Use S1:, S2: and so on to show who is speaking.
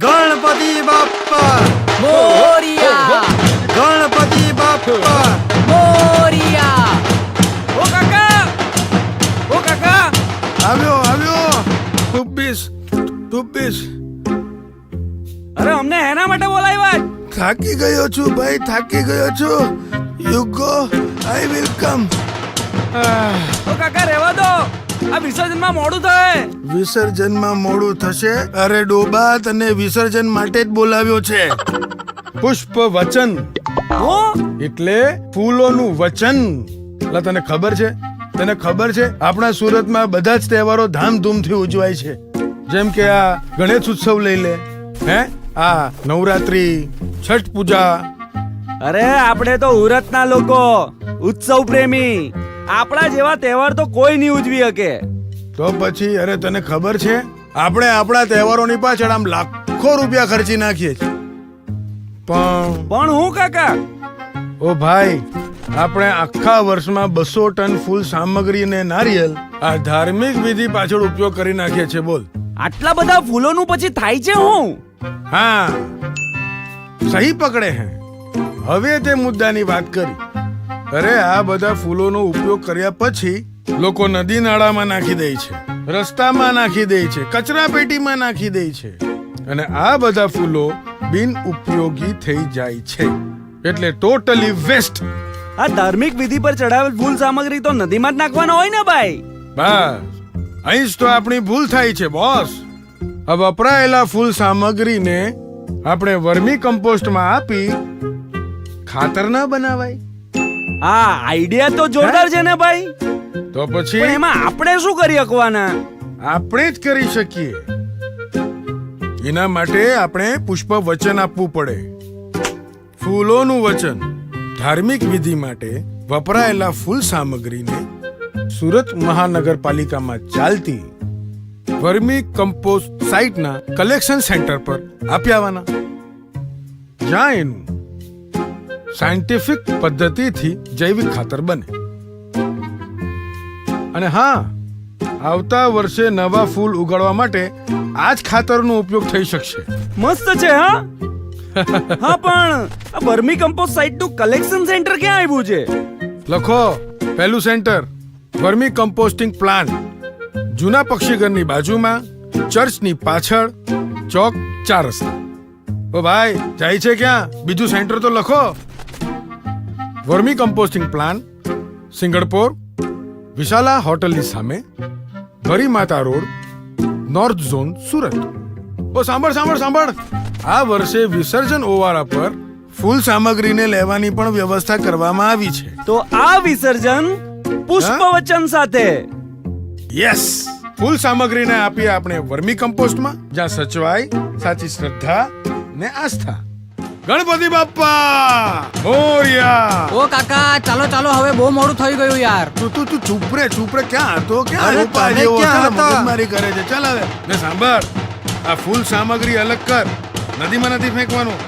S1: ગણપતિ બાપ્પા
S2: મોરિયા
S1: ગણપતિ બાપ્પા
S2: મોરિયા.
S3: ઓ કાકા
S1: આવ્યો ટુબ્બીસ
S3: અરે અમને એના માટે બોલાવ્યા જ.
S1: થાકી ગયો છું ભાઈ, થાકી ગયો છું. You go, I will come.
S3: ઓ કાકા રહેવા દો, આ વિસર્જનમાં મોડું થાય.
S1: વિસર્જનમાં મોડું થશે? અરે ડોબા, તને વિસર્જન માટે જ બોલાવ્યો છે. પુષ્પ વચન
S3: હું
S1: એટલે ફૂલોનું વચન. એટલે તને ખબર છે આપણા સુરતમાં બધા જ તહેવારો ધામધૂમથી ઉજવાય છે. જેમ કે આ ગણેશ ઉત્સવ લઈ લે, આ નવરાત્રી, છઠ પૂજા.
S3: અરે આપણે તો ઉરતના લોકો, ઉત્સવ પ્રેમી. આપણા જેવા તહેવાર તો કોઈ નહીં ઉજવી શકે.
S1: તો પછી અરે તને ખબર છે આપણે આપણા તહેવારોની પાછળ આમ લાખો રૂપિયા ખર્ચી નાખીએ છીએ.
S3: પણ હું કાકા,
S1: ઓ ભાઈ, આપણે આખા વર્ષમાં 200 ટન ફૂલ સામગ્રી અને નારિયેલ આ ધાર્મિક વિધિ પાછળ ઉપયોગ કરી નાખીએ છીએ. બોલ,
S3: આટલા બધા ફૂલોનું પછી થાય છે હું?
S1: હા, સહી પકડે હે. હવે તે મુદ્દાની વાત કરી. અરે આ બધા ફૂલોનો ઉપયોગ કર્યા પછી લોકો નદી નાળામાં નાખી દે છે, રસ્તામાં નાખી દે છે, કચરા પેટીમાં નાખી દે છે, અને આ બધા ફૂલો બિન ઉપયોગી થઈ જાય છે. એટલે ટોટલી વેસ્ટ.
S3: આ ધાર્મિક વિધિ પર ચડાવેલ ફૂલ સામગ્રી તો નદીમાં જ નાખવાનો હોય ને ભાઈ?
S1: બસ અહીં જ તો આપણી ભૂલ થાય છે બોસ. આ વપરાયેલા ફૂલ સામગ્રીને આપણે વર્મી કમ્પોસ્ટમાં આપી ખાતર ના બનાવાય?
S3: હા, આઈડિયા તો જોરદાર છે ને ભાઈ.
S1: તો પછી
S3: પણ એમાં આપણે શું કરી શકવાના?
S1: આપણે જ કરી શકીએ. એના માટે આપણે પુષ્પ વચન આપવું પડે. ફૂલોનું વચન. ધાર્મિક વિધિ માટે વપરાયેલા ફૂલ સામગ્રીને સુરત મહાનગરપાલિકામાં ચાલતી વર્મી કમ્પોસ્ટ સાઇટના કલેક્શન સેન્ટર પર આપી આવવાના, જ્યાં એનું સાયન્ટિફિક પદ્ધતિથી જૈવિક ખાતર બને. અને હા, આવતા વર્ષે નવા ફૂલ ઉગાડવા માટે આ જ ખાતરનો ઉપયોગ થઈ શકશે.
S3: મસ્ત છે. હા હા, પણ આ વર્મી કમ્પોસ્ટ સાઇટનું કલેક્શન સેન્ટર ક્યાં આવ્યું છે?
S1: લખો, પહેલું સેન્ટર વર્મી કમ્પોસ્ટિંગ પ્લાન્ટ, જૂના પક્ષીઘરની બાજુમાં, ચર્ચની પાછળ, ચોક 4 રસ્તા. ઓ ભાઈ, જાય છે ક્યાં? બીજું સેન્ટર તો લખો. Vermi composting plant, Singanpor, Vishala હોટલની સામે, ભરી માતા રોડ, નોર્થ ઝોન, સુરત. ઓ સાંભળ, આ વર્ષે વિસર્જન ઓવારા પર ફૂલ સામગ્રીને લેવાની પણ વ્યવસ્થા કરવામાં આવી છે.
S3: તો આ વિસર્જન પુષ્પ વચન સાથે.
S1: યસ, ફૂલ સામગ્રીને આપીએ આપણે વર્મી કમ્પોસ્ટમાં, જ્યાં સચવાય સાચી શ્રદ્ધા ને આસ્થા. ગણપતિ બાપ્પા મોરિયા.
S2: ઓ કાકા, ચાલો હવે બહુ મોડું થઈ ગયું યાર.
S1: તું ચૂપ રે. ક્યાં હતો? ક્યાં
S3: અરે,
S1: રૂપા
S3: તમે
S1: જેવો
S3: ક્યાં
S1: હતો?
S3: હતા?
S1: મગજમારી કરે છે. ચાલ હવે ને સાંભળ, આ ફૂલ સામગ્રી અલગ કર. નદીમાં નથી ફેંકવાનું.